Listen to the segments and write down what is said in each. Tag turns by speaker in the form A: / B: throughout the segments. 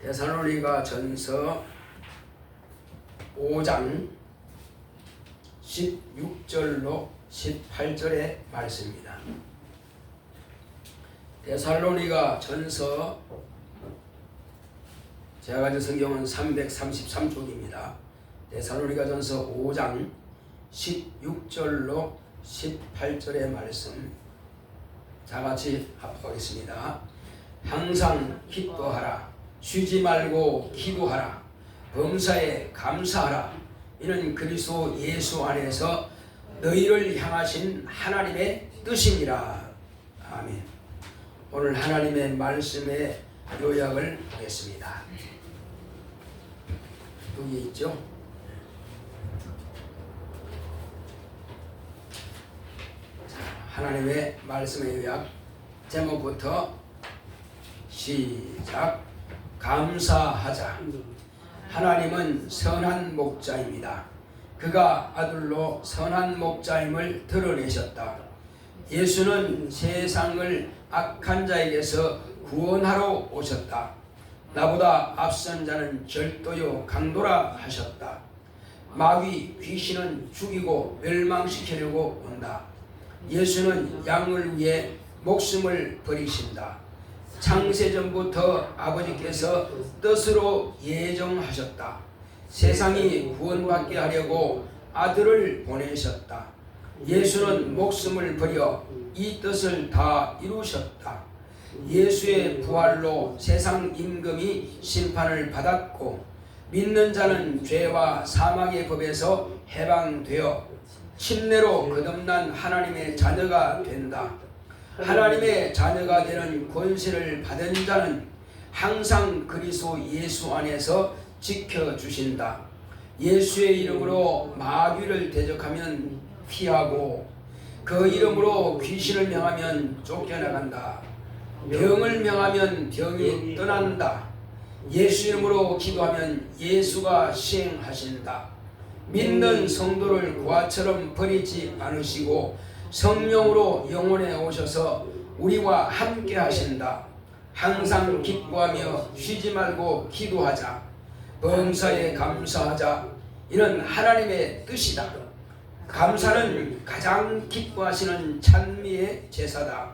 A: 데살로니가 전서 5장 16절로 18절의 말씀입니다. 데살로니가 전서, 제가 가진 성경은 333쪽입니다. 데살로니가 전서 5장 16절로 18절의 말씀 다같이 합독하겠습니다. 항상 기뻐하라. 쉬지 말고 기도하라. 범사에 감사하라. 이는 그리스도 예수 안에서 너희를 향하신 하나님의 뜻이니라. 아멘. 오늘 하나님의 말씀의 요약을 하겠습니다. 여기 있죠? 하나님의 말씀의 요약, 제목부터 시작. 감사하자. 하나님은 선한 목자입니다. 그가 아들로 선한 목자임을 드러내셨다. 예수는 세상을 악한 자에게서 구원하러 오셨다. 나보다 앞선 자는 절도요 강도라 하셨다. 마귀 귀신은 죽이고 멸망시키려고 온다. 예수는 양을 위해 목숨을 버리신다. 창세전부터 아버지께서 뜻으로 예정하셨다. 세상이 구원받게 하려고 아들을 보내셨다. 예수는 목숨을 버려 이 뜻을 다 이루셨다. 예수의 부활로 세상 임금이 심판을 받았고 믿는 자는 죄와 사망의 법에서 해방되어 침례로 거듭난 하나님의 자녀가 된다. 하나님의 자녀가 되는 권세를 받은 자는 항상 그리스도 예수 안에서 지켜주신다. 예수의 이름으로 마귀를 대적하면 피하고 그 이름으로 귀신을 명하면 쫓겨나간다. 병을 명하면 병이 떠난다. 예수 이름으로 기도하면 예수가 시행하신다. 믿는 성도를 고아처럼 버리지 않으시고 성령으로 영혼에 오셔서 우리와 함께 하신다. 항상 기뻐하며 쉬지 말고 기도하자. 범사에 감사하자. 이는 하나님의 뜻이다. 감사는 가장 기뻐하시는 찬미의 제사다.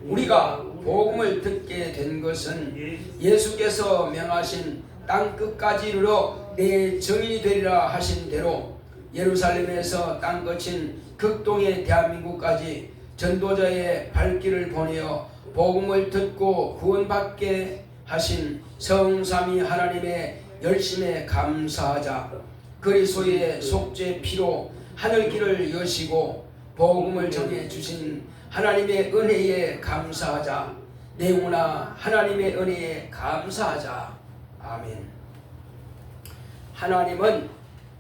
A: 우리가 복음을 듣게 된 것은 예수께서 명하신 땅끝까지 이르러 내 증인이 되리라 하신 대로 예루살렘에서 땅끝인 극동의 대한민국까지 전도자의 발길을 보내어 복음을 듣고 구원받게 하신 성삼위 하나님의 열심에 감사하자. 그리스도의 속죄 피로 하늘길을 여시고 복음을 정해 주신 하나님의 은혜에 감사하자. 내 영혼아 하나님의 은혜에 감사하자. 아멘. 하나님은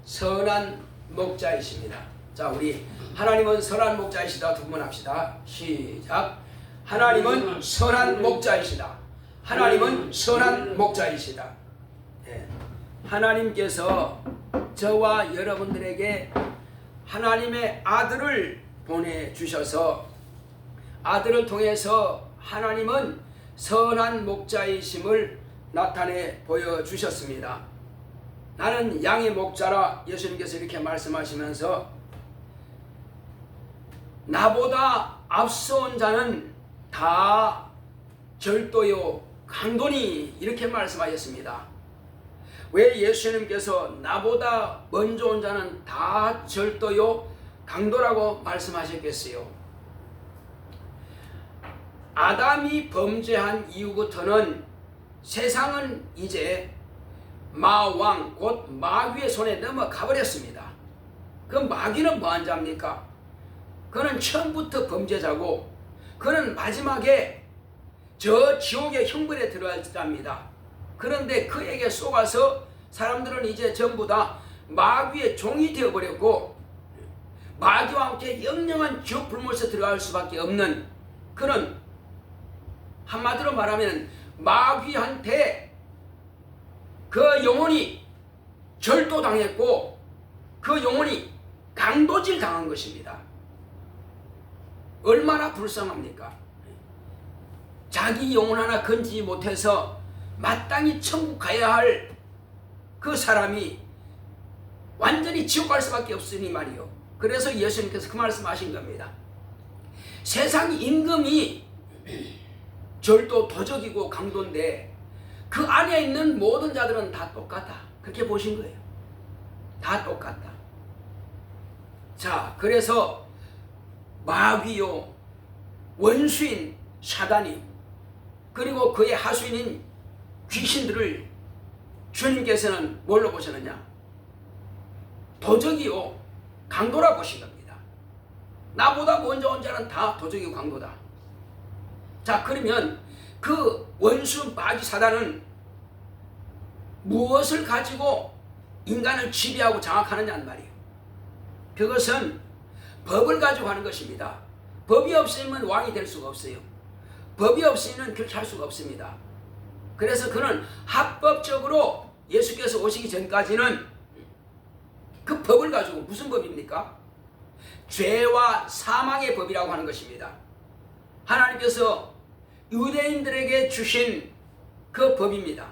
A: 선한 목자이십니다. 자, 우리 하나님은 선한 목자이시다 두 번 합시다. 시작. 하나님은 선한 목자이시다. 하나님은 선한 목자이시다. 네. 하나님께서 저와 여러분들에게 하나님의 아들을 보내주셔서 아들을 통해서 하나님은 선한 목자이심을 나타내 보여주셨습니다. 나는 양의 목자라. 예수님께서 이렇게 말씀하시면서 나보다 앞서온 자는 다 절도요 강도니 이렇게 말씀하셨습니다. 왜 예수님께서 나보다 먼저 온 자는 다 절도요 강도라고 말씀하셨겠어요? 아담이 범죄한 이후부터는 세상은 이제 마왕 곧 마귀의 손에 넘어가 버렸습니다. 그 마귀는 뭐한 자입니까? 그는 처음부터 범죄자고 그는 마지막에 저 지옥의 형벌에 들어갈 자입니다. 그런데 그에게 속아서 사람들은 이제 전부 다 마귀의 종이 되어버렸고 마귀와 함께 영영한 지옥 불못에 들어갈 수밖에 없는, 그는 한마디로 말하면 마귀한테 그 영혼이 절도당했고 그 영혼이 강도질 당한 것입니다. 얼마나 불쌍합니까? 자기 영혼 하나 건지지 못해서 마땅히 천국 가야 할 그 사람이 완전히 지옥 갈 수밖에 없으니 말이요. 그래서 예수님께서 그 말씀하신 겁니다. 세상 임금이 절도 도적이고 강도인데 그 안에 있는 모든 자들은 다 똑같다. 그렇게 보신 거예요. 다 똑같다. 자, 그래서 마귀요, 원수인 사단이, 그리고 그의 하수인인 귀신들을 주님께서는 뭘로 보셨느냐? 도적이요, 강도라 보신 겁니다. 나보다 먼저 온 자는 다 도적이고 강도다. 자, 그러면 그 원수 마귀 사단은 무엇을 가지고 인간을 지배하고 장악하느냐는 말이에요. 그것은 법을 가지고 하는 것입니다. 법이 없으면 왕이 될 수가 없어요. 법이 없으면 그렇게 할 수가 없습니다. 그래서 그는 합법적으로 예수께서 오시기 전까지는 그 법을 가지고, 무슨 법입니까? 죄와 사망의 법이라고 하는 것입니다. 하나님께서 유대인들에게 주신 그 법입니다.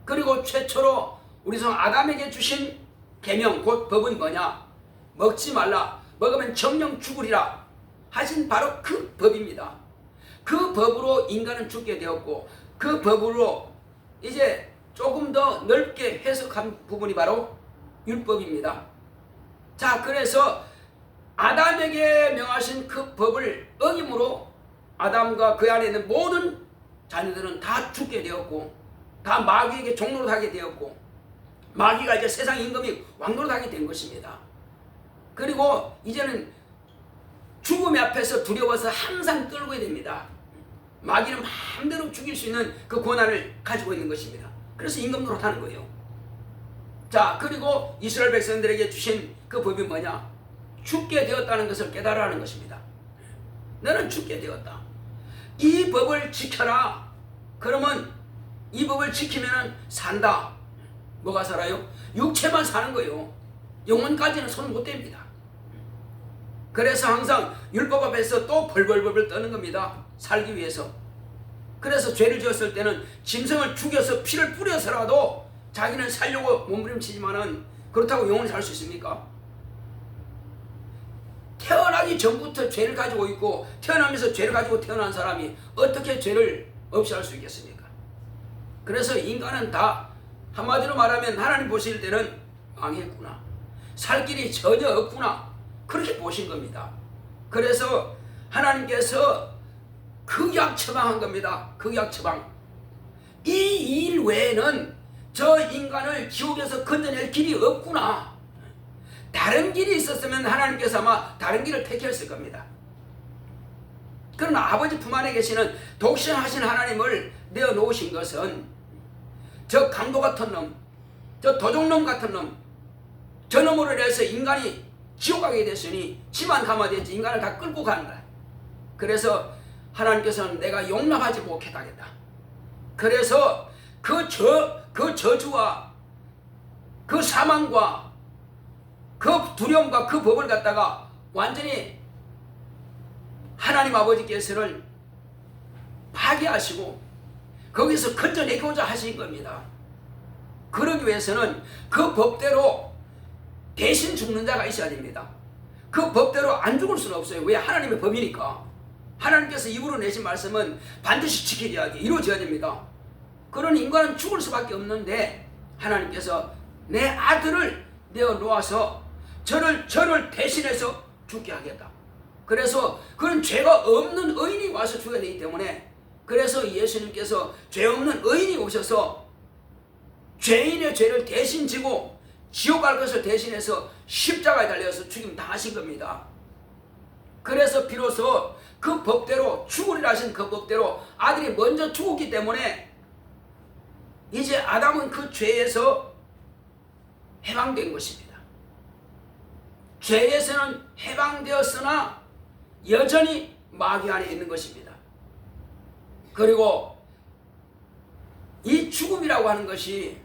A: 그리고 최초로 우리 성 아담에게 주신 계명, 곧 법은 뭐냐? 먹지 말라, 먹으면 정령 죽으리라 하신 바로 그 법입니다. 그 법으로 인간은 죽게 되었고, 그 법으로 이제 조금 더 넓게 해석한 부분이 바로 율법입니다. 자, 그래서 아담에게 명하신 그 법을 어김으로 아담과 그 안에 있는 모든 자녀들은 다 죽게 되었고, 다 마귀에게 종노릇하게 되었고, 마귀가 이제 세상 임금이 왕노릇하게 된 것입니다. 그리고 이제는 죽음의 앞에서 두려워서 항상 떨고야 됩니다. 마귀는 마음대로 죽일 수 있는 그 권한을 가지고 있는 것입니다. 그래서 임금 노릇하는 거예요. 자, 그리고 이스라엘 백성들에게 주신 그 법이 뭐냐? 죽게 되었다는 것을 깨달으라는 것입니다. 너는 죽게 되었다. 이 법을 지켜라. 그러면 이 법을 지키면 산다. 뭐가 살아요? 육체만 사는 거예요. 영혼까지는 손 못 댑니다. 그래서 항상 율법 앞에서 또 벌벌벌 떠는 겁니다. 살기 위해서. 그래서 죄를 지었을 때는 짐승을 죽여서 피를 뿌려서라도 자기는 살려고 몸부림치지만은, 그렇다고 영원히 살 수 있습니까? 태어나기 전부터 죄를 가지고 있고 태어나면서 죄를 가지고 태어난 사람이 어떻게 죄를 없이 할 수 있겠습니까? 그래서 인간은 다 한마디로 말하면 하나님 보실 때는 망했구나, 살 길이 전혀 없구나, 그렇게 보신 겁니다. 그래서 하나님께서 극약 처방한 겁니다. 극약 처방. 이 일 외에는 저 인간을 지옥에서 건져낼 길이 없구나. 다른 길이 있었으면 하나님께서 아마 다른 길을 택했을 겁니다. 그러나 아버지 품 안에 계시는 독신하신 하나님을 내어놓으신 것은 저 강도 같은 놈, 저 도둑놈 같은 놈, 저 놈으로 인해서 인간이 지옥 가게 됐으니 지만 가면 되지 인간을 다 끌고 가는 거야. 그래서 하나님께서는 내가 용납하지 못하겠다. 그래서 그 저주와 그 사망과 그 두려움과 그 법을 갖다가 완전히 하나님 아버지께서는 파괴하시고 거기서 건져내고자 하신 겁니다. 그러기 위해서는 그 법대로 대신 죽는 자가 있어야 됩니다. 그 법대로 안 죽을 수는 없어요. 왜? 하나님의 법이니까. 하나님께서 입으로 내신 말씀은 반드시 지켜져야 돼. 이루어져야 됩니다. 그러니 인간은 죽을 수밖에 없는데 하나님께서 내 아들을 내어놓아서 저를 대신해서 죽게 하겠다. 그래서 그런 죄가 없는 의인이 와서 죽어야 되기 때문에, 그래서 예수님께서 죄 없는 의인이 오셔서 죄인의 죄를 대신 지고 지옥 갈 것을 대신해서 십자가에 달려서 죽임 당하신 겁니다. 그래서 비로소 그 법대로 죽으리라 하신 그 법대로 아들이 먼저 죽었기 때문에 이제 아담은 그 죄에서 해방된 것입니다. 죄에서는 해방되었으나 여전히 마귀 안에 있는 것입니다. 그리고 이 죽음이라고 하는 것이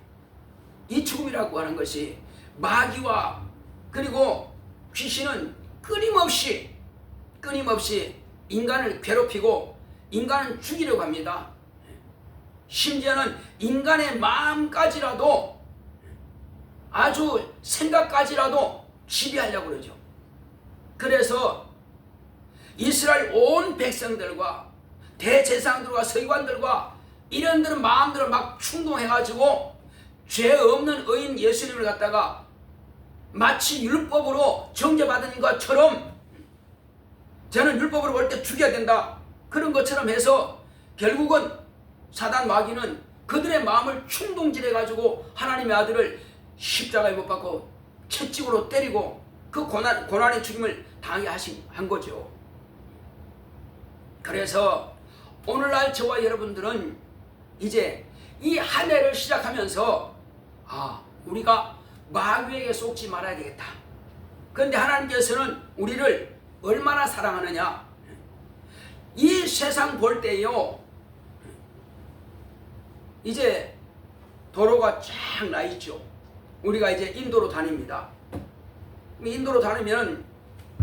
A: 마귀와 그리고 귀신은 끊임없이 인간을 괴롭히고 인간을 죽이려고 합니다. 심지어는 인간의 마음까지라도, 아주 생각까지라도 지배하려고 그러죠. 그래서 이스라엘 온 백성들과 대제사장들과 서기관들과 이런들은 마음대로 막 충동해가지고 죄 없는 의인 예수님을 갖다가 마치 율법으로 정죄받은 것처럼, 저는 율법으로 볼 때 죽여야 된다, 그런 것처럼 해서 결국은 사단 마귀는 그들의 마음을 충동질해가지고 하나님의 아들을 십자가에 못 박고 채찍으로 때리고 그 고난의 죽임을 당하게 한 거죠. 그래서 오늘날 저와 여러분들은 이제 이 한 해를 시작하면서 우리가 마귀에게 속지 말아야 되겠다. 그런데 하나님께서는 우리를 얼마나 사랑하느냐. 이 세상 볼 때요, 이제 도로가 쫙 나 있죠. 우리가 이제 인도로 다닙니다. 인도로 다니면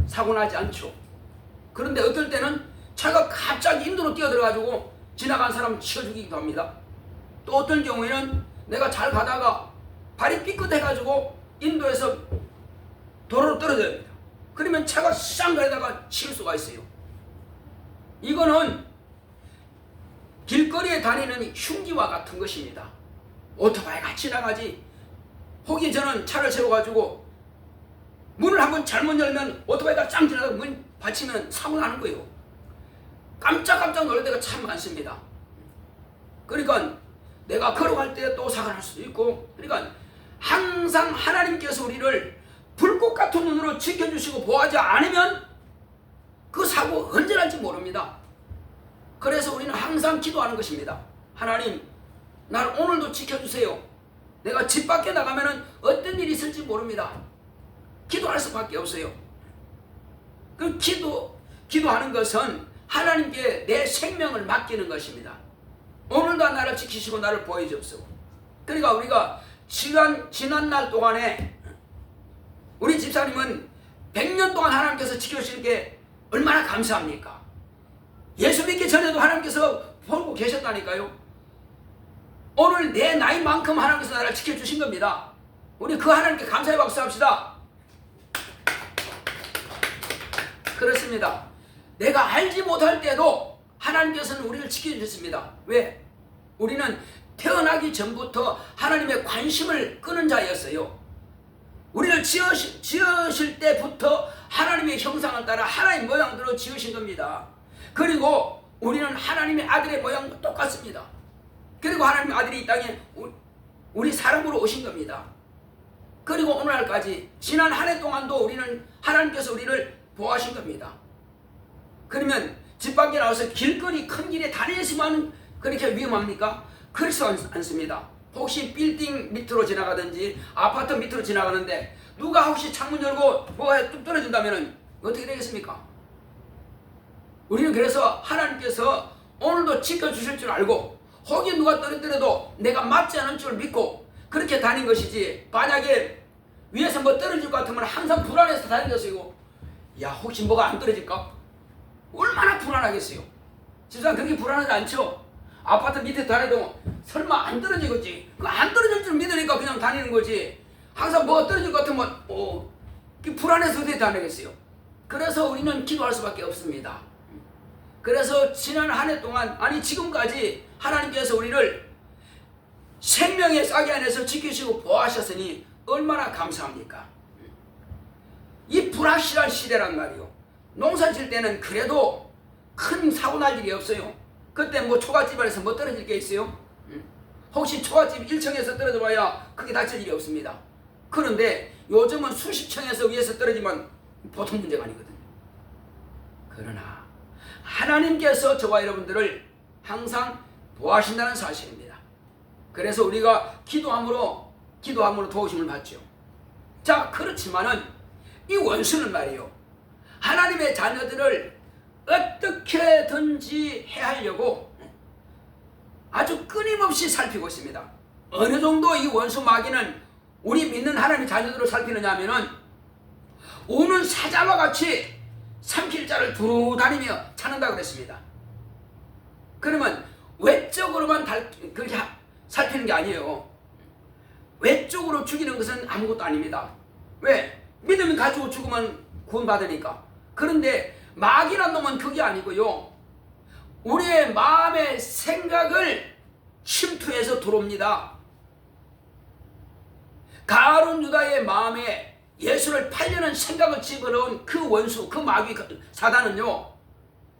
A: 사고 나지 않죠. 그런데 어떨 때는 차가 갑자기 인도로 뛰어들어가지고 지나간 사람 치워 죽이기도 합니다. 또 어떤 경우에는 내가 잘 가다가 발이 삐끗해가지고 인도에서 도로로 떨어져야 합니다. 그러면 차가 쌍 가다가 치일 수가 있어요. 이거는 길거리에 다니는 흉기와 같은 것입니다. 오토바이가 지나가지. 혹시 저는 차를 세워가지고 문을 한번 잘못 열면 오토바이가 짱 지나가고 문 받치면 사고 나는 거예요. 깜짝깜짝 놀랄 때가 참 많습니다. 그러니까 내가 걸어갈 때 또 사고 날 수도 있고, 그러니까 항상 하나님께서 우리를 불꽃 같은 눈으로 지켜주시고 보호하지 않으면 그 사고 언제 날지 모릅니다. 그래서 우리는 항상 기도하는 것입니다. 하나님, 나를 오늘도 지켜주세요. 내가 집 밖에 나가면 어떤 일이 있을지 모릅니다. 기도할 수밖에 없어요. 그 기도하는 것은 하나님께 내 생명을 맡기는 것입니다. 오늘도 나를 지키시고 나를 보여주옵소서. 그러니까 우리가 지난 날 동안에 우리 집사님은 100년 동안 하나님께서 지켜주시는 게 얼마나 감사합니까? 예수 믿기 전에도 하나님께서 보고 계셨다니까요. 오늘 내 나이만큼 하나님께서 나를 지켜주신 겁니다. 우리 그 하나님께 감사의 박수 합시다. 그렇습니다. 내가 알지 못할 때도 하나님께서는 우리를 지켜주셨습니다. 왜? 우리는 태어나기 전부터 하나님의 관심을 끄는 자였어요. 우리를 지으실 때부터 하나님의 형상을 따라 하나님의 모양대로 지으신 겁니다. 그리고 우리는 하나님의 아들의 모양도 똑같습니다. 그리고 하나님의 아들이 이 땅에 우리 사람으로 오신 겁니다. 그리고 오늘날까지 지난 한 해 동안도 우리는 하나님께서 우리를 보호하신 겁니다. 그러면 집 밖에 나와서 길거리 큰 길에 다니시면 그렇게 위험합니까? 그렇지 않습니다. 혹시 빌딩 밑으로 지나가든지 아파트 밑으로 지나가는데 누가 혹시 창문 열고 뭐가 뚝 떨어진다면 어떻게 되겠습니까? 우리는 그래서 하나님께서 오늘도 지켜주실 줄 알고, 혹시 누가 떨어뜨려도 내가 맞지 않은 줄 믿고 그렇게 다닌 것이지, 만약에 위에서 뭐 떨어질 것 같으면 항상 불안해서 다니겠어요. 야, 혹시 뭐가 안 떨어질까? 얼마나 불안하겠어요. 집사람 그렇게 불안하지 않죠? 아파트 밑에 다니도 설마 안 떨어지겠지? 안 떨어질 줄 믿으니까 그냥 다니는 거지. 항상 뭐가 떨어질 것 같으면 불안해서 어떻게 다니겠어요? 그래서 우리는 기도할 수밖에 없습니다. 그래서 지난 한 해 동안, 아니 지금까지 하나님께서 우리를 생명의 싹이 안에서 지키시고 보호하셨으니 얼마나 감사합니까? 이 불확실한 시대란 말이요. 농사 질 때는 그래도 큰 사고 날 일이 없어요. 그때 뭐 초가집안에서 뭐 떨어질 게 있어요? 혹시 초가집 1층에서 떨어져 봐야 크게 다칠 일이 없습니다. 그런데 요즘은 수십 층에서 위에서 떨어지면 보통 문제가 아니거든요. 그러나 하나님께서 저와 여러분들을 항상 보호하신다는 사실입니다. 그래서 우리가 기도함으로 도우심을 받죠. 자, 그렇지만은 이 원수는 말이요, 하나님의 자녀들을 어떻게든지 해하려고 아주 끊임없이 살피고 있습니다. 어느 정도 이 원수 마귀는 우리 믿는 하나님의 자녀들을 살피느냐 하면은 우는 사자와 같이 삼킬 자를 두루 다니며 찾는다고 그랬습니다. 그러면 외적으로만 그렇게 살피는 게 아니에요. 외적으로 죽이는 것은 아무것도 아닙니다. 왜? 믿음을 가지고 죽으면 구원받으니까. 그런데 마귀란 놈은 그게 아니고요. 우리의 마음의 생각을 침투해서 들어옵니다. 가룟 유다의 마음에 예수를 팔려는 생각을 집어넣은 그 원수, 그 마귀 사단은요,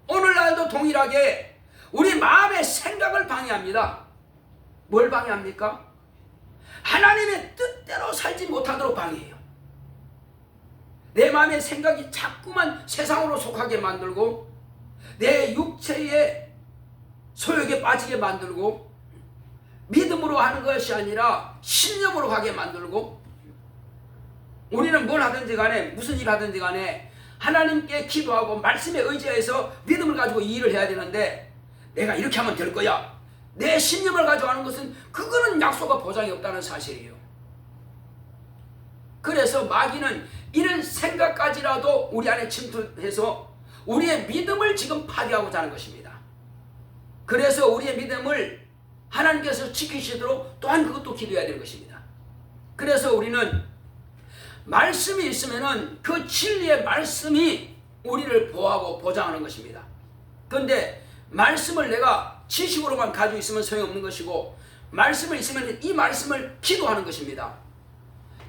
A: 오늘날도 동일하게 우리 마음의 생각을 방해합니다. 뭘 방해합니까? 하나님의 뜻대로 살지 못하도록 방해해요. 내 마음의 생각이 자꾸만 세상으로 속하게 만들고 내 육체의 소욕에 빠지게 만들고 믿음으로 하는 것이 아니라 신념으로 가게 만들고, 우리는 뭘 하든지 간에 무슨 일 하든지 간에 하나님께 기도하고 말씀에 의지해서 믿음을 가지고 이 일을 해야 되는데, 내가 이렇게 하면 될 거야, 내 신념을 가지고 하는 것은 그거는 약속과 보장이 없다는 사실이에요. 그래서 마귀는 이런 생각까지라도 우리 안에 침투해서 우리의 믿음을 지금 파괴하고자 하는 것입니다. 그래서 우리의 믿음을 하나님께서 지키시도록 또한 그것도 기도해야 되는 것입니다. 그래서 우리는 말씀이 있으면은 그 진리의 말씀이 우리를 보호하고 보장하는 것입니다. 그런데 말씀을 내가 지식으로만 가지고 있으면 소용없는 것이고, 말씀을 있으면 이 말씀을 기도하는 것입니다.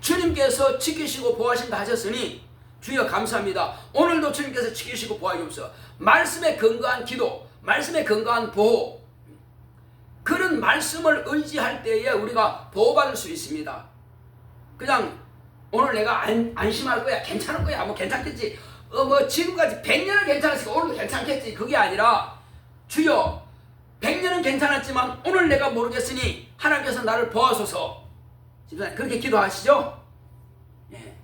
A: 주님께서 지키시고 보호하신다 하셨으니 주여 감사합니다. 오늘도 주님께서 지키시고 보호하시옵소서. 말씀에 근거한 기도, 말씀에 근거한 보호, 그런 말씀을 의지할 때에 우리가 보호받을 수 있습니다. 그냥 오늘 내가 안심할 거야, 괜찮을 거야, 뭐 괜찮겠지, 뭐 지금까지 100년은 괜찮았으니까 오늘도 괜찮겠지, 그게 아니라 주여 100년은 괜찮았지만 오늘 내가 모르겠으니 하나님께서 나를 보호하소서. 그렇게 기도하시죠? 네.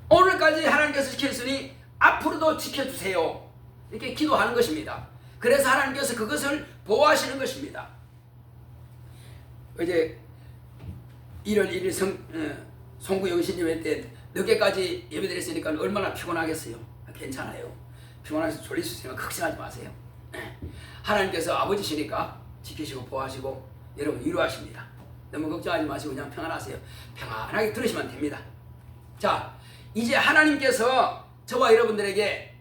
A: 오늘까지 하나님께서 지켰으니 앞으로도 지켜주세요. 이렇게 기도하는 것입니다. 그래서 하나님께서 그것을 보호하시는 것입니다. 어제 1월 1일 송구 영신예배 때 늦게까지 예배드렸으니까 얼마나 피곤하겠어요. 괜찮아요. 피곤해서 졸릴 수 있으니까 걱정하지 마세요. 하나님께서 아버지시니까 지키시고 보호하시고 여러분 위로하십니다. 너무 걱정하지 마시고 그냥 평안하세요. 평안하게 들으시면 됩니다. 자, 이제 하나님께서 저와 여러분들에게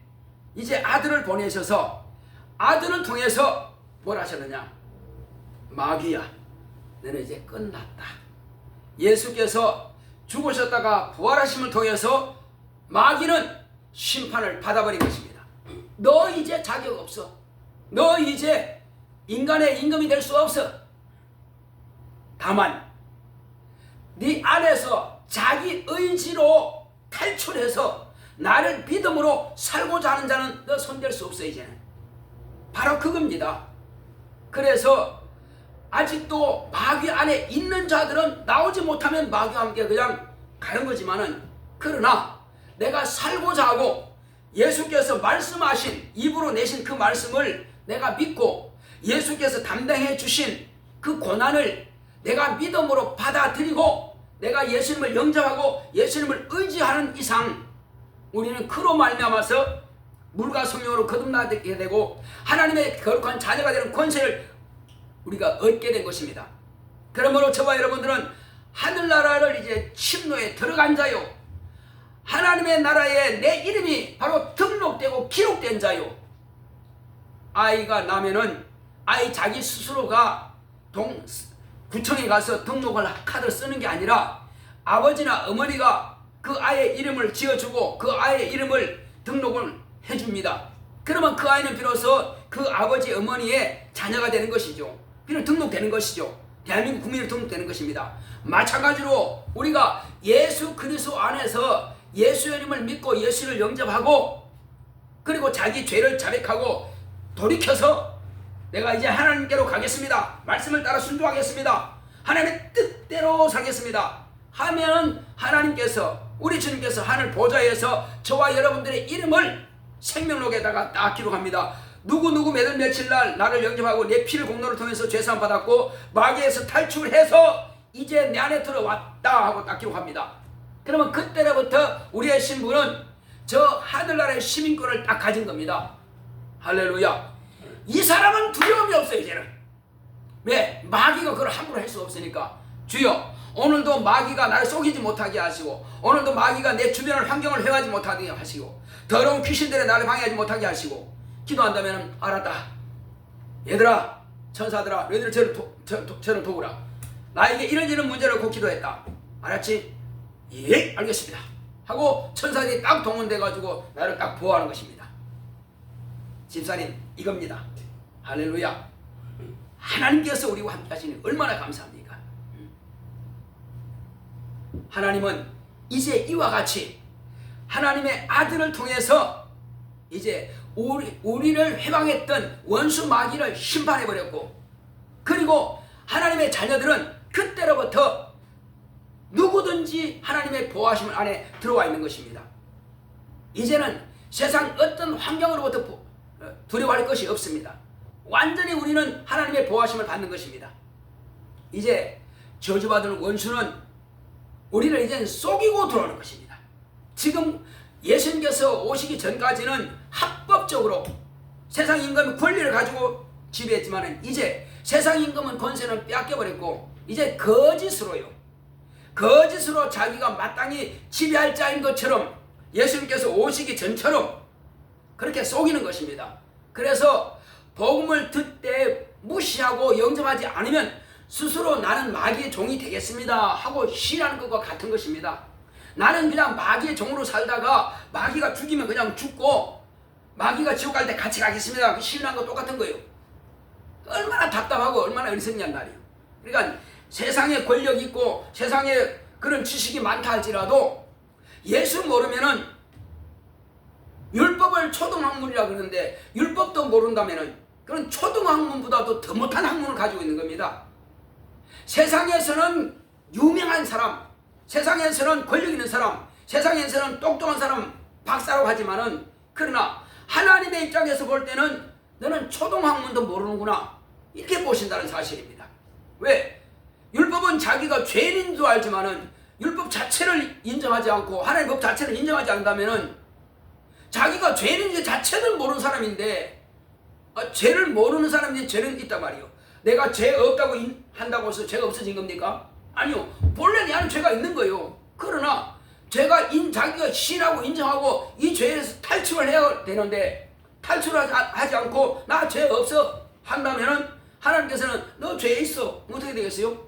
A: 이제 아들을 보내셔서 아들을 통해서 뭘 하셨느냐? 마귀야, 너는 이제 끝났다. 예수께서 죽으셨다가 부활하심을 통해서 마귀는 심판을 받아버린 것입니다. 너 이제 자격 없어. 너 이제 인간의 임금이 될 수 없어. 다만 네 안에서 자기 의지로 탈출해서 나를 믿음으로 살고자 하는 자는 너 손댈 수 없어. 이제는 바로 그겁니다. 그래서 아직도 마귀 안에 있는 자들은 나오지 못하면 마귀와 함께 그냥 가는 거지만은, 그러나 내가 살고자 하고 예수께서 말씀하신 입으로 내신 그 말씀을 내가 믿고 예수께서 담당해 주신 그 고난을 내가 믿음으로 받아들이고 내가 예수님을 영접하고 예수님을 의지하는 이상 우리는 그로 말미암아서 물과 성령으로 거듭나게 되고 하나님의 거룩한 자녀가 되는 권세를 우리가 얻게 된 것입니다. 그러므로 저와 여러분들은 하늘나라를 이제 침노에 들어간 자요, 하나님의 나라에 내 이름이 바로 등록되고 기록된 자요. 아이가 나면은 아이 자기 스스로가 구청에 가서 등록을 카드를 쓰는 게 아니라 아버지나 어머니가 그 아이의 이름을 지어주고 그 아이의 이름을 등록을 해줍니다. 그러면 그 아이는 비로소 그 아버지 어머니의 자녀가 되는 것이죠. 비록 등록되는 것이죠. 대한민국 국민으로 등록되는 것입니다. 마찬가지로 우리가 예수 그리스도 안에서 예수의 이름을 믿고 예수를 영접하고 그리고 자기 죄를 자백하고 돌이켜서 내가 이제 하나님께로 가겠습니다, 말씀을 따라 순종하겠습니다, 하나님의 뜻대로 살겠습니다 하면 하나님께서, 우리 주님께서 하늘 보좌에서 저와 여러분들의 이름을 생명록에다가 딱 기록합니다. 누구 몇월 며칠 날 나를 영접하고 내 피를 공로를 통해서 죄사함 받았고 마귀에서 탈출해서 이제 내 안에 들어왔다 하고 딱 기록합니다. 그러면 그때로부터 우리의 신분은 저 하늘나라의 시민권을 딱 가진 겁니다. 할렐루야. 이 사람은 두려움이 없어요. 이제는 왜? 마귀가 그걸 함부로 할 수 없으니까. 주여, 오늘도 마귀가 나를 속이지 못하게 하시고, 오늘도 마귀가 내 주변을 환경을 해하지 못하게 하시고, 더러운 귀신들의 나를 방해하지 못하게 하시고, 기도한다면 알았다. 얘들아, 천사들아, 너희들 저를 도우라. 나에게 이런 문제를 꼭 기도했다. 알았지? 예, 알겠습니다. 하고 천사들이 딱 동원돼가지고 나를 딱 보호하는 것입니다. 집사님, 이겁니다. 할렐루야. 하나님께서 우리와 함께 하시니 얼마나 감사합니까? 하나님은 이제 이와 같이 하나님의 아들을 통해서 이제 우리를 해방했던 원수 마귀를 심판해버렸고, 그리고 하나님의 자녀들은 그때로부터 누구든지 하나님의 보호하심 안에 들어와 있는 것입니다. 이제는 세상 어떤 환경으로부터 두려워할 것이 없습니다. 완전히 우리는 하나님의 보호하심을 받는 것입니다. 이제 저주받은 원수는 우리를 이제는 속이고 들어오는 것입니다. 지금 예수님께서 오시기 전까지는 합법적으로 세상 임금의 권리를 가지고 지배했지만, 이제 세상 임금은 권세는 빼앗겨버렸고, 이제 거짓으로 자기가 마땅히 지배할 자인 것처럼 예수님께서 오시기 전처럼 그렇게 속이는 것입니다. 그래서 복음을 듣되 무시하고 영접하지 않으면 스스로 나는 마귀의 종이 되겠습니다 하고 시인하는 것과 같은 것입니다. 나는 그냥 마귀의 종으로 살다가 마귀가 죽이면 그냥 죽고, 마귀가 지옥 갈 때 같이 가겠습니다 시인한 거 똑같은 거예요. 얼마나 답답하고 얼마나 어리석냐는 말이에요. 그러니까 세상에 권력 있고 세상에 그런 지식이 많다 할지라도 예수 모르면은, 율법을 초등학문이라 그러는데 율법도 모른다면은 그런 초등학문보다도 더 못한 학문을 가지고 있는 겁니다. 세상에서는 유명한 사람, 세상에서는 권력 있는 사람, 세상에서는 똑똑한 사람 박사라고 하지만은, 그러나 하나님의 입장에서 볼 때는 너는 초등학문도 모르는구나 이렇게 보신다는 사실입니다. 왜? 율법은 자기가 죄인인 줄 알지만은 율법 자체를 인정하지 않고 하나님의 법 자체를 인정하지 않는다면은 자기가 죄인인지 자체를 모르는 사람인데, 죄를 모르는 사람인데 죄는 있단 말이에요. 내가 죄 없다고 한다고 해서 죄가 없어진 겁니까? 아니요. 본래 내 안에 죄가 있는 거예요. 그러나 자기가 신하고 인정하고 이 죄에서 탈출을 해야 되는데, 탈출을 하지 않고 나 죄 없어 한다면은 하나님께서는 너 죄 있어 어떻게 되겠어요?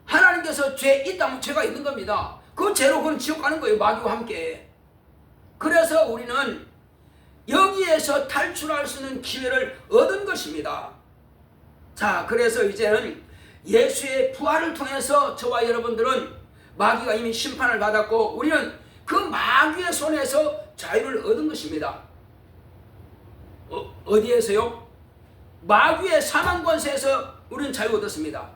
A: 하나님께서 죄 있다면 죄가 있는 겁니다. 그 죄로 그건 지옥 가는 거예요, 마귀와 함께. 그래서 우리는 여기에서 탈출할 수 있는 기회를 얻은 것입니다. 자, 그래서 이제는 예수의 부활을 통해서 저와 여러분들은 마귀가 이미 심판을 받았고, 우리는 그 마귀의 손에서 자유를 얻은 것입니다. 어디에서요? 마귀의 사망 권세에서 우리는 자유 얻었습니다.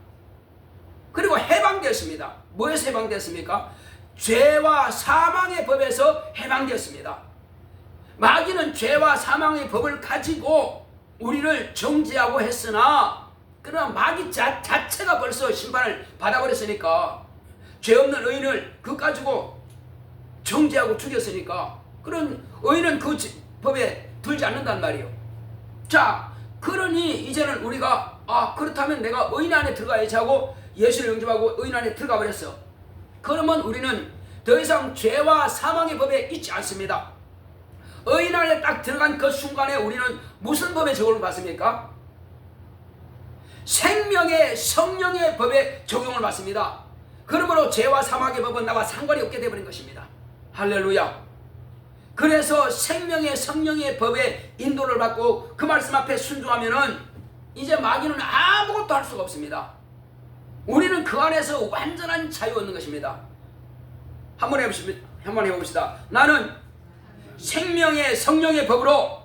A: 그리고 해방되었습니다. 뭐에서 해방되었습니까? 죄와 사망의 법에서 해방되었습니다. 마귀는 죄와 사망의 법을 가지고 우리를 정죄하고 했으나, 그러나 마귀 자체가 벌써 심판을 받아버렸으니까, 죄 없는 의인을 그거 가지고 정죄하고 죽였으니까, 그런 의인은 그 법에 들지 않는단 말이에요. 자, 그러니 이제는 우리가 그렇다면 내가 의인 안에 들어가야지 하고 예수를 영접하고 의인 안에 들어가 버렸어. 그러면 우리는 더 이상 죄와 사망의 법에 있지 않습니다. 의인 안에 딱 들어간 그 순간에 우리는 무슨 법에 적용을 받습니까? 생명의 성령의 법에 적용을 받습니다. 그러므로 죄와 사망의 법은 나와 상관이 없게 되어버린 것입니다. 할렐루야. 그래서 생명의 성령의 법에 인도를 받고 그 말씀 앞에 순종하면은 이제 마귀는 아무것도 할 수가 없습니다. 우리는 그 안에서 완전한 자유 얻는 것입니다. 한번 해봅시다. 나는 생명의 성령의 법으로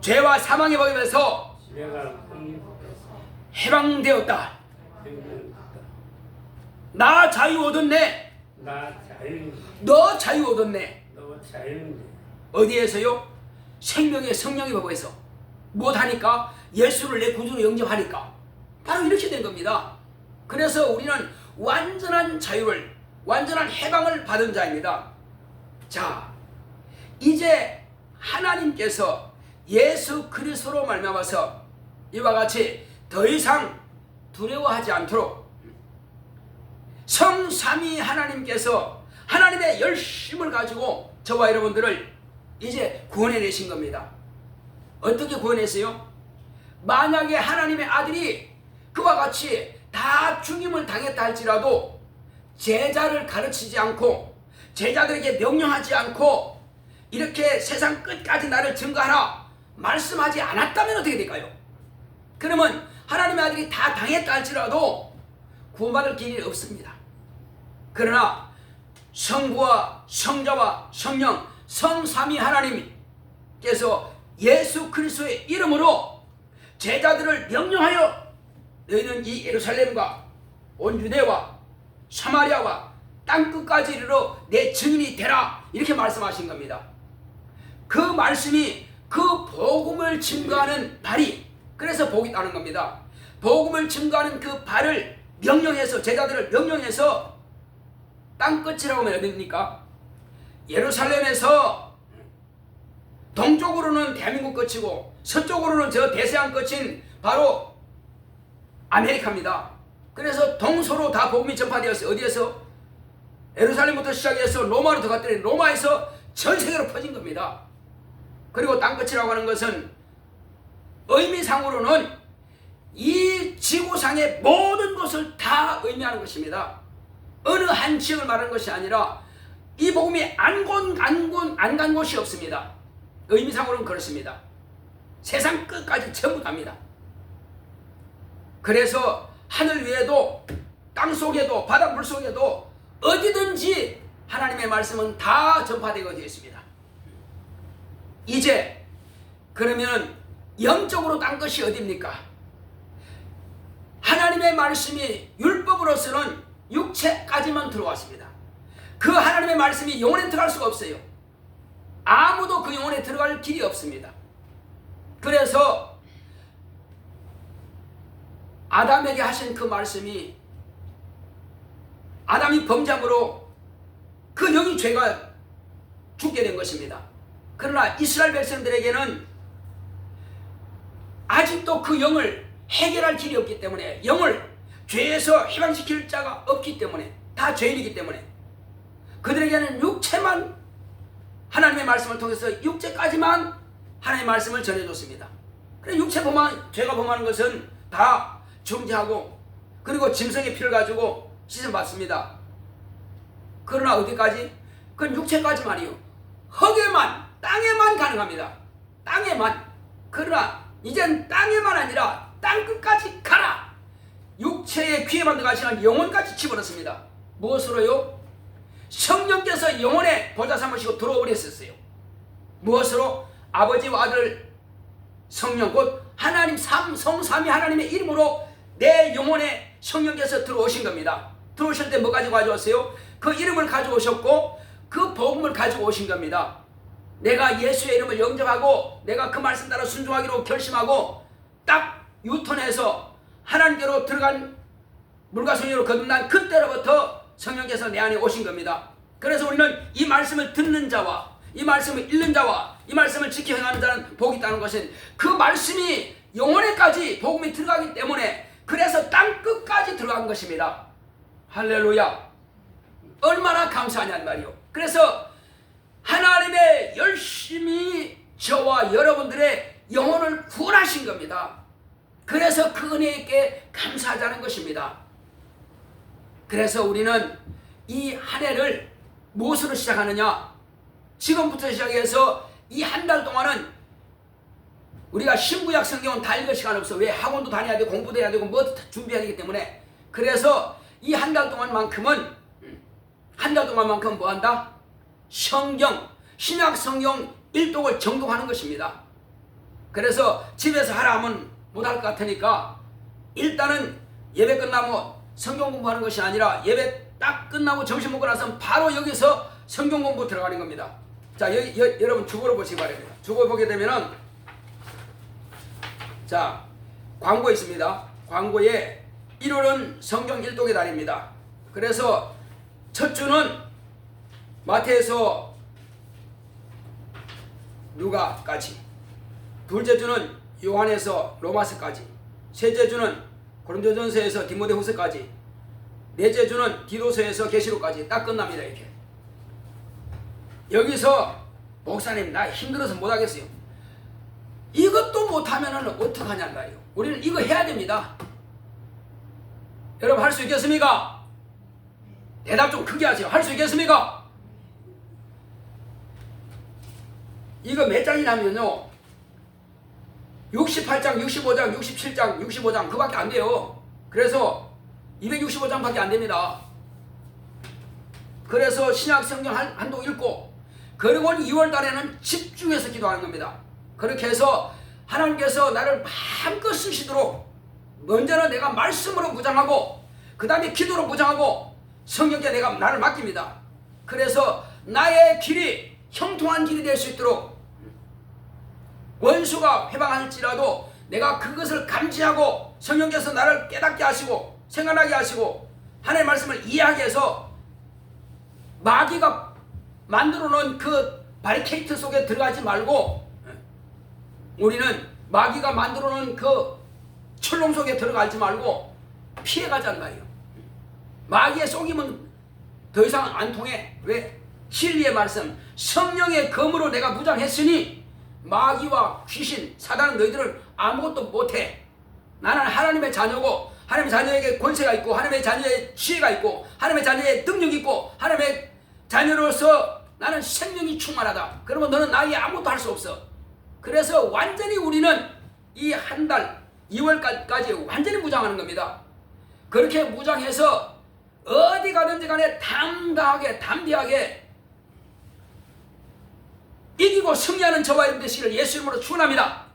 A: 죄와 사망의 법에서 해방되었다. 나 자유 얻었네. 너 자유 얻었네. 어디에서요? 생명의 성령의 법에서. 못하니까? 예수를 내 구주로 영접하니까. 바로 이렇게 된 겁니다. 그래서 우리는 완전한 자유를, 완전한 해방을 받은 자입니다. 자, 이제 하나님께서 예수 그리스도로 말미암아서 이와 같이 더 이상 두려워하지 않도록 성삼위 하나님께서 하나님의 열심을 가지고 저와 여러분들을 이제 구원해내신 겁니다. 어떻게 구원했어요? 만약에 하나님의 아들이 그와 같이 다 죽임을 당했다 할지라도 제자를 가르치지 않고 제자들에게 명령하지 않고 이렇게 세상 끝까지 나를 증거하라 말씀하지 않았다면 어떻게 될까요? 그러면 하나님의 아들이 다 당했다 할지라도 구원받을 길이 없습니다. 그러나 성부와 성자와 성령 성삼위 하나님께서 예수 그리스도의 이름으로 제자들을 명령하여 너희는 이 예루살렘과 온 유대와 사마리아와 땅끝까지 이르러 내 증인이 되라 이렇게 말씀하신 겁니다. 그 말씀이 그 복음을 증거하는 발이 그래서 복이 있다는 겁니다. 복음을 증거하는 그 발을 명령해서 제자들을 명령해서 땅끝이라고 하면 어디입니까? 예루살렘에서 동쪽으로는 대한민국 끝이고 서쪽으로는 저 대서양 끝인 바로 아메리카입니다. 그래서 동서로 다 복음이 전파되었어요. 어디에서? 예루살렘부터 시작해서 로마로 들어갔더니 로마에서 전 세계로 퍼진 겁니다. 그리고 땅끝이라고 하는 것은 의미상으로는 이 지구상의 모든 것을 다 의미하는 것입니다. 어느 한 지역을 말하는 것이 아니라 이 복음이 안 간 곳이 없습니다. 의미상으로는 그렇습니다. 세상 끝까지 전부 갑니다. 그래서 하늘 위에도 땅 속에도 바닷물 속에도 어디든지 하나님의 말씀은 다 전파되고 있습니다. 이제 그러면 영적으로 딴 것이 어디입니까? 하나님의 말씀이 율법으로서는 육체까지만 들어왔습니다. 그 하나님의 말씀이 영혼에 들어갈 수가 없어요. 아무도 그 영혼에 들어갈 길이 없습니다. 그래서 아담에게 하신 그 말씀이 아담이 범죄함으로 그 영이 죄가 죽게 된 것입니다. 그러나 이스라엘 백성들에게는 아직도 그 영을 해결할 길이 없기 때문에 영을 죄에서 해방시킬 자가 없기 때문에 다 죄인이기 때문에 그들에게는 육체만 하나님의 말씀을 통해서 육체까지만 하나님의 말씀을 전해줬습니다. 그래서 육체 죄가 범하는 것은 다 중지하고 그리고 짐승의 피를 가지고 씻음 받습니다. 그러나 어디까지? 그건 육체까지만이요. 흙에만 땅에만 가능합니다. 땅에만. 그러나 이젠 땅에만 아니라 땅끝까지 가라. 육체의 귀에만 들어가시는 영혼까지 집어넣습니다. 무엇으로요? 성령께서 영혼의 보좌 삼으시고 들어오 버렸었어요. 무엇으로? 아버지와 아들 성령 곧 하나님 성삼위 하나님의 이름으로 내 영혼에 성령께서 들어오신 겁니다. 들어오실 때 뭐 가지고 가져왔어요? 그 이름을 가지고 오셨고 그 복음을 가지고 오신 겁니다. 내가 예수의 이름을 영접하고 내가 그 말씀 따라 순종하기로 결심하고 딱 유턴해서 하나님께로 들어간 물과 성령으로 거듭난 그때로부터 성령께서 내 안에 오신 겁니다. 그래서 우리는 이 말씀을 듣는 자와 이 말씀을 읽는 자와 이 말씀을 지켜 행하는 자는 복이 있다는 것은 그 말씀이 영혼에까지 복음이 들어가기 때문에 그래서 땅 끝까지 들어간 것입니다. 할렐루야. 얼마나 감사하냔 말이요. 그래서 하나님의 열심히 저와 여러분들의 영혼을 구원하신 겁니다. 그래서 그 은혜에게 감사하자는 것입니다. 그래서 우리는 이 한 해를 무엇으로 시작하느냐? 지금부터 시작해서 이 한 달 동안은 우리가 신구약 성경은 다 읽을 시간 없어. 왜? 학원도 다녀야 되고 공부도 해야 되고 뭐 준비해야 되기 때문에. 그래서 이 한 달 동안만큼은 뭐 한다? 성경, 신약 성경 일독을 정독하는 것입니다. 그래서 집에서 하라 하면 못할 것 같으니까 일단은 예배 끝나고 성경 공부하는 것이 아니라 예배 딱 끝나고 점심 먹고 나서 바로 여기서 성경 공부 들어가는 겁니다. 자, 여러분 주보를 보시기 바랍니다. 주보 보게 되면은 자, 광고 있습니다. 광고에 1월은 성경 일독의 달입니다. 그래서 첫 주는 마태에서 누가까지, 둘째 주는 요한에서 로마서까지, 셋째 주는 고린도전서에서 디모데후서까지, 넷째 주는 디도서에서 계시록까지 딱 끝납니다. 이렇게. 여기서 목사님 나 힘들어서 못하겠어요. 이것도 못하면 어떡하냔 말이에요. 우리는 이거 해야 됩니다. 여러분 할 수 있겠습니까? 대답 좀 크게 하세요. 할 수 있겠습니까? 이거 몇 장이냐면요, 68장, 65장, 67장, 65장 그밖에 안 돼요. 그래서 265장밖에 안 됩니다. 그래서 신약 성경 한독 읽고, 그리고 2월 달에는 집중해서 기도하는 겁니다. 그렇게 해서 하나님께서 나를 마음껏 쓰시도록 먼저는 내가 말씀으로 무장하고 그 다음에 기도로 무장하고 성령께 내가 나를 맡깁니다. 그래서 나의 길이 형통한 길이 될 수 있도록 원수가 회방할지라도 내가 그것을 감지하고 성령께서 나를 깨닫게 하시고 생각나게 하시고 하나님의 말씀을 이해하게 해서 마귀가 만들어 놓은 그 바리케이트 속에 들어가지 말고 우리는 마귀가 만들어 놓은 그 철롱 속에 들어가지 말고 피해가자는 말이에요. 마귀의 속임은 더 이상 안 통해. 왜? 진리의 말씀, 성령의 검으로 내가 무장했으니 마귀와 귀신, 사단은 너희들을 아무것도 못해. 나는 하나님의 자녀고 하나님의 자녀에게 권세가 있고 하나님의 자녀의 지혜가 있고 하나님의 자녀의 능력이 있고 하나님의 자녀로서 나는 생명이 충만하다. 그러면 너는 나에게 아무것도 할 수 없어. 그래서 완전히 우리는 이 한 달 2월까지 완전히 무장하는 겁니다. 그렇게 무장해서 어디 가든지 간에 당당하게 담대하게 이기고 승리하는 저와 여러분 되시기를 예수 이름으로 축원합니다.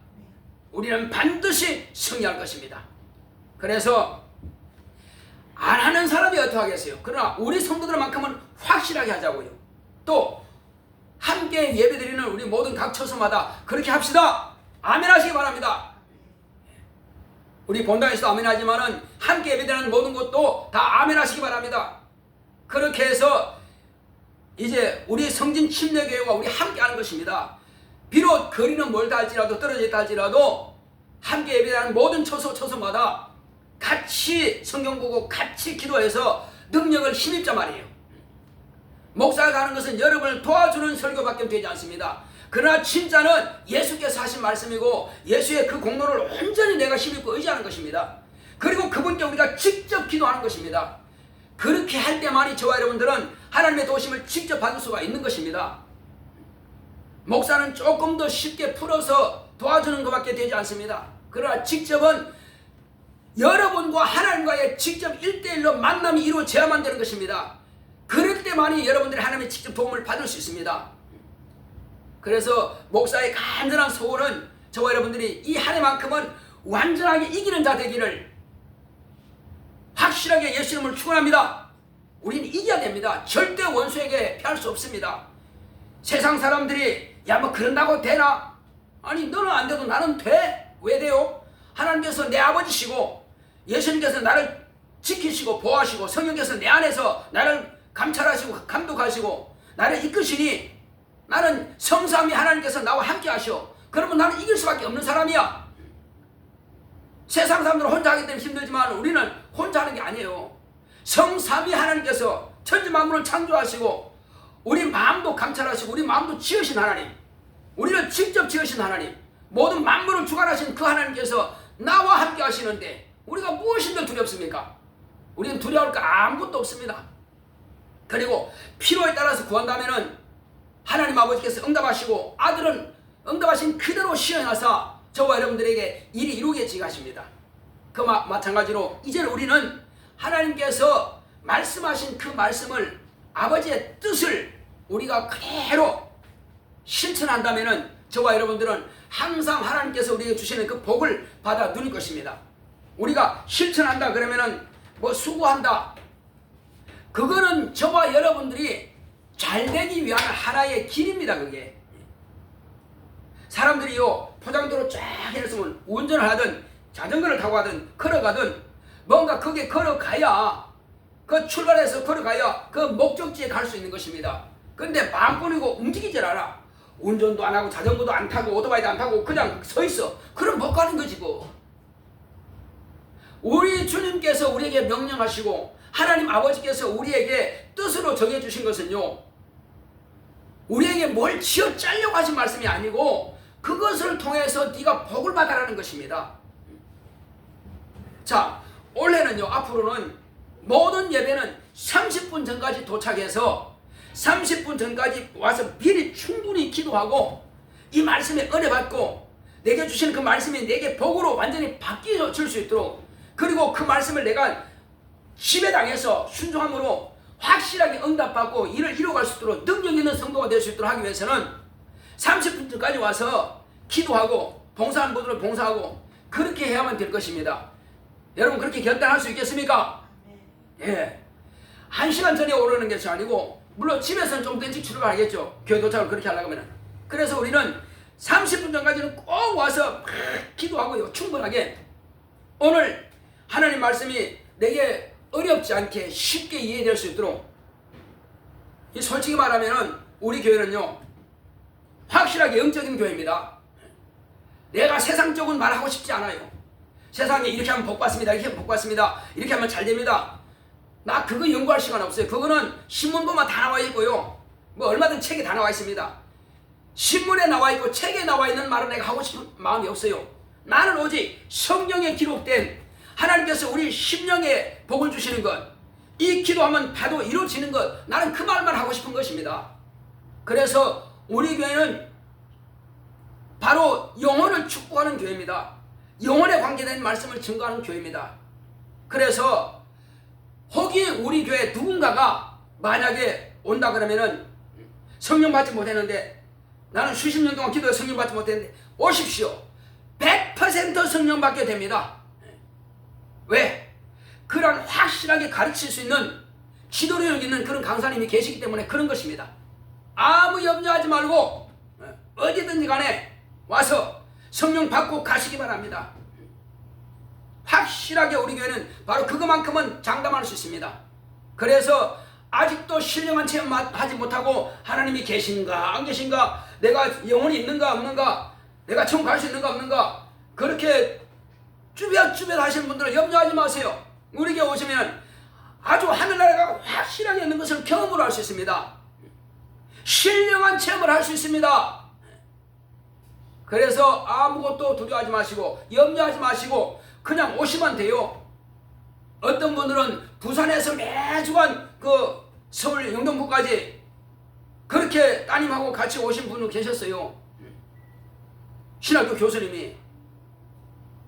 A: 우리는 반드시 승리할 것입니다. 그래서 안 하는 사람이 어떻게 하겠어요? 그러나 우리 성도들만큼은 확실하게 하자고요. 또 함께 예배드리는 우리 모든 각 처소마다 그렇게 합시다. 아멘 하시기 바랍니다. 우리 본당에서도 아멘 하지만은 함께 예배드리는 모든 곳도 다 아멘 하시기 바랍니다. 그렇게 해서 이제 우리 성진 침례교회와 우리 함께 하는 것입니다. 비록 거리는 멀다 할지라도 떨어져 있다 할지라도 함께 예배하는 모든 처소마다 같이 성경 보고 같이 기도해서 능력을 힘입자 말이에요. 목사가 가는 것은 여러분을 도와주는 설교밖에 되지 않습니다. 그러나 진짜는 예수께서 하신 말씀이고 예수의 그 공로를 온전히 내가 힘입고 의지하는 것입니다. 그리고 그분께 우리가 직접 기도하는 것입니다. 그렇게 할 때만이 저와 여러분들은 하나님의 도우심을 직접 받을 수가 있는 것입니다. 목사는 조금 더 쉽게 풀어서 도와주는 것밖에 되지 않습니다. 그러나 직접은 여러분과 하나님과의 직접 1대1로 만남이 이루어져야만 되는 것입니다. 그럴 때만이 여러분들이 하나님의 직접 도움을 받을 수 있습니다. 그래서 목사의 간절한 소원은 저와 여러분들이 이 한 해만큼은 완전하게 이기는 자 되기를 확실하게 예수 이름을 축원합니다. 우리는 이겨야 됩니다. 절대 원수에게 피할 수 없습니다. 세상 사람들이 야 뭐 그런다고 되나? 아니 너는 안 돼도 나는 돼? 왜 돼요? 하나님께서 내 아버지시고 예수님께서 나를 지키시고 보호하시고 성령께서 내 안에서 나를 감찰하시고 감독하시고 나를 이끄시니 나는 성삼위 하나님께서 나와 함께 하셔. 그러면 나는 이길 수밖에 없는 사람이야. 세상 사람들은 혼자 하기 때문에 힘들지만 우리는 혼자 하는 게 아니에요. 성삼위 하나님께서 천지 만물을 창조하시고 우리 마음도 감찰하시고 우리 마음도 지으신 하나님, 우리를 직접 지으신 하나님, 모든 만물을 주관하신 그 하나님께서 나와 함께 하시는데 우리가 무엇인들 두렵습니까? 우리는 두려울 거 아무것도 없습니다. 그리고 필요에 따라서 구한다면은 하나님 아버지께서 응답하시고 아들은 응답하신 그대로 시행하사 저와 여러분들에게 일이 이루어지게 하십니다. 그 마찬가지로 이제 우리는 하나님께서 말씀하신 그 말씀을 아버지의 뜻을 우리가 그대로 실천한다면은 저와 여러분들은 항상 하나님께서 우리에게 주시는 그 복을 받아 누릴 것입니다. 우리가 실천한다 그러면은 뭐 수고한다, 그거는 저와 여러분들이 잘되기 위한 하나의 길입니다. 그게 사람들이요 포장도로 쫙 해놨으면 운전을 하든 자전거를 타고 가든 걸어가든 뭔가 거기에 걸어가야 그 출발해서 걸어가야 그 목적지에 갈 수 있는 것입니다. 그런데 마음뿐이고 움직이질 않아. 운전도 안 하고 자전거도 안 타고 오토바이도 안 타고 그냥 서 있어. 그럼 못 가는 거지 뭐. 우리 주님께서 우리에게 명령하시고 하나님 아버지께서 우리에게 뜻으로 정해주신 것은요, 우리에게 뭘 쥐어 짜려고 하신 말씀이 아니고 그것을 통해서 네가 복을 받아라는 것입니다. 자, 원래는요, 앞으로는 모든 예배는 30분 전까지 도착해서 30분 전까지 와서 미리 충분히 기도하고 이 말씀에 은혜 받고 내게 주시는 그 말씀이 내게 복으로 완전히 바뀌어 줄 수 있도록, 그리고 그 말씀을 내가 지배당해서 순종함으로 확실하게 응답받고 일을 이루어갈 수 있도록 능력 있는 성도가 될 수 있도록 하기 위해서는 30분 전까지 와서 기도하고 봉사하는 분들은 봉사하고 그렇게 해야만 될 것입니다. 여러분 그렇게 결단할 수 있겠습니까? 예. 1시간 전에 오르는 것이 아니고, 물론 집에서는 좀 일찍 출발하겠죠. 교회 도착을 그렇게 하려고 하면. 그래서 우리는 30분 전까지는 꼭 와서 막 기도하고요. 충분하게 오늘 하나님 말씀이 내게 어렵지 않게 쉽게 이해될 수 있도록, 솔직히 말하면 우리 교회는요, 확실하게 영적인 교회입니다. 내가 세상적인 말 하고 싶지 않아요. 세상에 이렇게 하면 복 받습니다, 이렇게 하면 복 받습니다, 이렇게 하면 잘 됩니다. 나 그거 연구할 시간 없어요. 그거는 신문 보면 다 나와 있고요, 뭐 얼마든 책에 다 나와 있습니다. 신문에 나와 있고 책에 나와 있는 말은 내가 하고 싶은 마음이 없어요. 나는 오직 성경에 기록된 하나님께서 우리 심령에 복을 주시는 것, 이 기도하면 바로 이루어지는 것, 나는 그 말만 하고 싶은 것입니다. 그래서 우리 교회는 바로 영혼을 축복하는 교회입니다. 영혼에 관계된 말씀을 증거하는 교회입니다. 그래서 혹이 우리 교회 누군가가 만약에 온다 그러면은 성령 받지 못했는데, 나는 수십 년 동안 기도해 성령 받지 못했는데 오십시오. 100% 성령 받게 됩니다. 왜? 그런 확실하게 가르칠 수 있는 지도력 있는 그런 강사님이 계시기 때문에 그런 것입니다. 아무 염려하지 말고 어디든지 간에 와서 성령 받고 가시기 바랍니다. 확실하게 우리 교회는 바로 그것만큼은 장담할 수 있습니다. 그래서 아직도 신령한 체험하지 못하고 하나님이 계신가 안 계신가, 내가 영혼이 있는가 없는가, 내가 천국 갈 수 있는가 없는가, 그렇게 쭈뼛쭈뼛 하시는 분들은 염려하지 마세요. 우리 교회 오시면 아주 하늘나라가 확실하게 있는 것을 경험으로 할 수 있습니다. 신령한 체험을 할 수 있습니다. 그래서 아무것도 두려워하지 마시고 염려하지 마시고 그냥 오시면 돼요. 어떤 분들은 부산에서 매주간 그 서울 영등포까지 그렇게 따님하고 같이 오신 분은 계셨어요. 신학교 교수님이.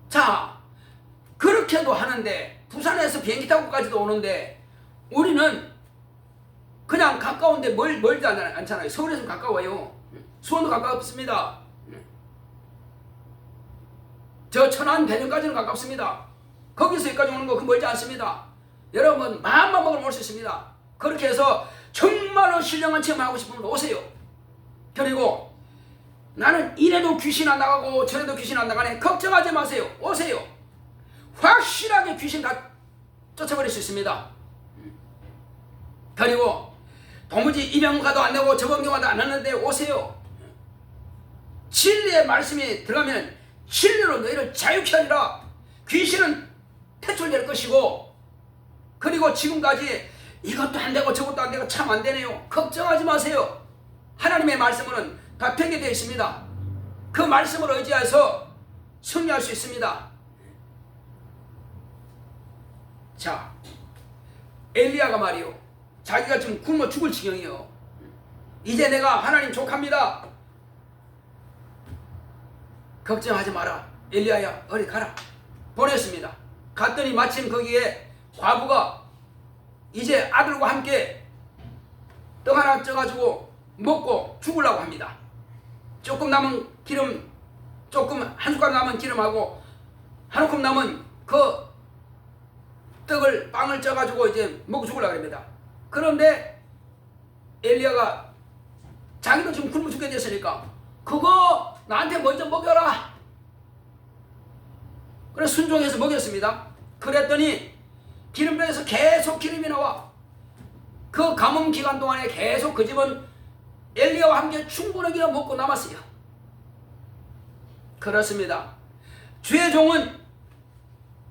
A: 자, 그렇게도 하는데, 부산에서 비행기 타고까지도 오는데, 우리는 그냥 가까운데 멀지 않잖아요. 서울에서 가까워요. 수원도 가깝습니다. 저 천안 대전까지는 가깝습니다. 거기서 여기까지 오는 거 그 멀지 않습니다. 여러분 마음만 먹으면 올 수 있습니다. 그렇게 해서 정말로 신령한 체험하고 싶으면 오세요. 그리고 나는 이래도 귀신 안 나가고 저래도 귀신 안 나가네, 걱정하지 마세요. 오세요. 확실하게 귀신 다 쫓아버릴 수 있습니다. 그리고 도무지 이 병가도 안 되고 저 병가도 안 하는데 오세요. 진리의 말씀이 들어가면 진리로 너희를 자유케 하리라. 귀신은 퇴출될 것이고, 그리고 지금까지 이것도 안 되고 저것도 안 되고 참 안 되네요, 걱정하지 마세요. 하나님의 말씀은 다 되게 되어 있습니다. 그 말씀을 의지해서 승리할 수 있습니다. 자, 엘리야가 말이요, 자기가 지금 굶어 죽을 지경이요, 이제 내가 하나님 족합니다. 걱정하지 마라, 엘리야야 어디 가라. 보냈습니다. 갔더니 마침 거기에 과부가 이제 아들과 함께 떡 하나 쪄가지고 먹고 죽으려고 합니다. 조금 남은 기름, 조금 한 숟갈 남은 기름하고 한 움큼 남은 그 떡을, 빵을 쪄가지고 이제 먹고 죽으려고 합니다. 그런데 엘리야가 자기도 지금 굶어 죽게 됐으니까 그거 나한테 먼저 먹여라. 그래서 순종해서 먹였습니다. 그랬더니 기름병에서 계속 기름이 나와. 그 가뭄 기간 동안에 계속 그 집은 엘리야와 함께 충분하게 먹고 남았어요. 그렇습니다. 주의 종은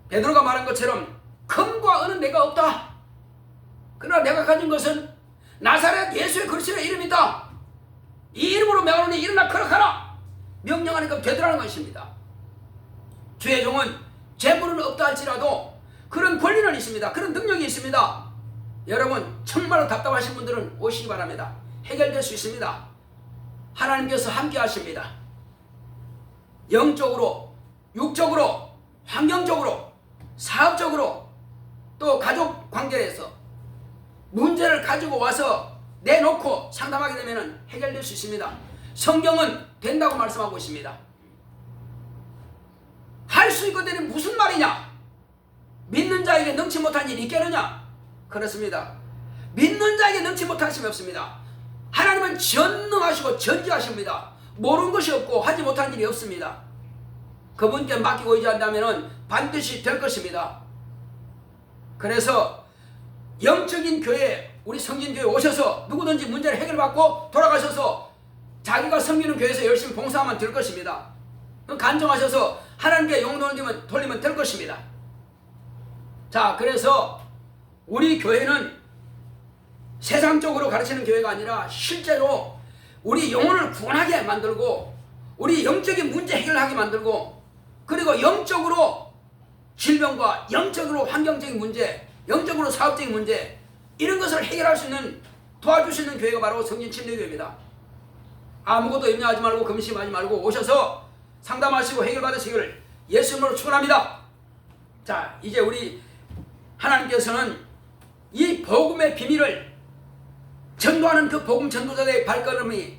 A: 베드로가 말한 것처럼 금과 은은 내가 없다. 그러나 내가 가진 것은 나사렛 예수의 그리스도의 이름이다. 이 이름으로 명하노니 일어나 걸어가라. 명령하니까 되더라는 것입니다. 주의 종은 재물은 없다 할지라도 그런 권리는 있습니다. 그런 능력이 있습니다. 여러분 정말로 답답하신 분들은 오시기 바랍니다. 해결될 수 있습니다. 하나님께서 함께 하십니다. 영적으로, 육적으로, 환경적으로, 사업적으로, 또 가족 관계에서 문제를 가지고 와서 내놓고 상담하게 되면 해결될 수 있습니다. 성경은 된다고 말씀하고 있습니다. 할 수 있거든요. 무슨 말이냐? 믿는 자에게 능치 못한 일이 있겠느냐? 그렇습니다. 믿는 자에게 능치 못하심이 없습니다. 하나님은 전능하시고 전지하십니다. 모르는 것이 없고 하지 못한 일이 없습니다. 그분께 맡기고 의지한다면 반드시 될 것입니다. 그래서 영적인 교회, 우리 성진교회 오셔서 누구든지 문제를 해결받고 돌아가셔서 자기가 섬기는 교회에서 열심히 봉사하면 될 것입니다. 간증하셔서 하나님께 영광을 돌리면 될 것입니다. 자, 그래서 우리 교회는 세상적으로 가르치는 교회가 아니라 실제로 우리 영혼을 구원하게 만들고 우리 영적인 문제 해결하게 만들고 그리고 영적으로 질병과 영적으로 환경적인 문제, 영적으로 사업적인 문제 이런 것을 해결할 수 있는 도와줄 수 있는 교회가 바로 성진침례교회입니다. 아무것도 염려하지 말고 금심하지 말고 오셔서 상담하시고 해결받으시기를 예수님으로 축원합니다. 자, 이제 우리 하나님께서는 이 복음의 비밀을 전도하는 그 복음 전도자들의 발걸음이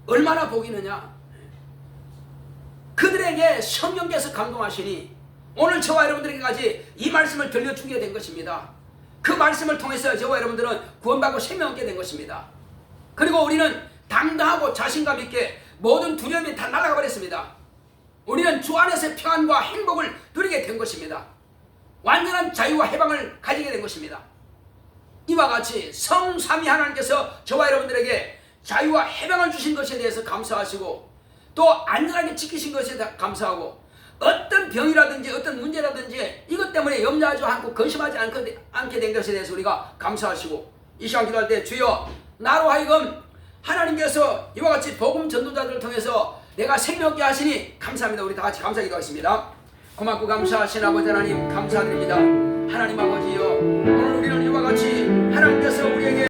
A: 얼마나 복이느냐. 그들에게 성령께서 감동하시니 오늘 저와 여러분들에게까지 이 말씀을 들려주게 된 것입니다. 그 말씀을 통해서 저와 여러분들은 구원받고 생명 얻게 된 것입니다. 그리고 우리는 당당하고 자신감 있게 모든 두려움이 다 날아가 버렸습니다. 우리는 주 안에서의 평안과 행복을 누리게 된 것입니다. 완전한 자유와 해방을 가지게 된 것입니다. 이와 같이 성삼위 하나님께서 저와 여러분들에게 자유와 해방을 주신 것에 대해서 감사하시고 또 안전하게 지키신 것에 대해 감사하고 어떤 병이라든지 어떤 문제라든지 이것 때문에 염려하지 않고 근심하지 않게 된 것에 대해서 우리가 감사하시고 이 시간 기도할 때 주여 나로 하여금 하나님께서 이와 같이 복음 전도자들을 통해서 내가 생명 얻게 하시니 감사합니다. 우리 다 같이 감사 기도하겠습니다. 고맙고 감사하신 아버지 하나님 감사드립니다. 하나님 아버지여 오늘 우리는 이와 같이 하나님께서 우리에게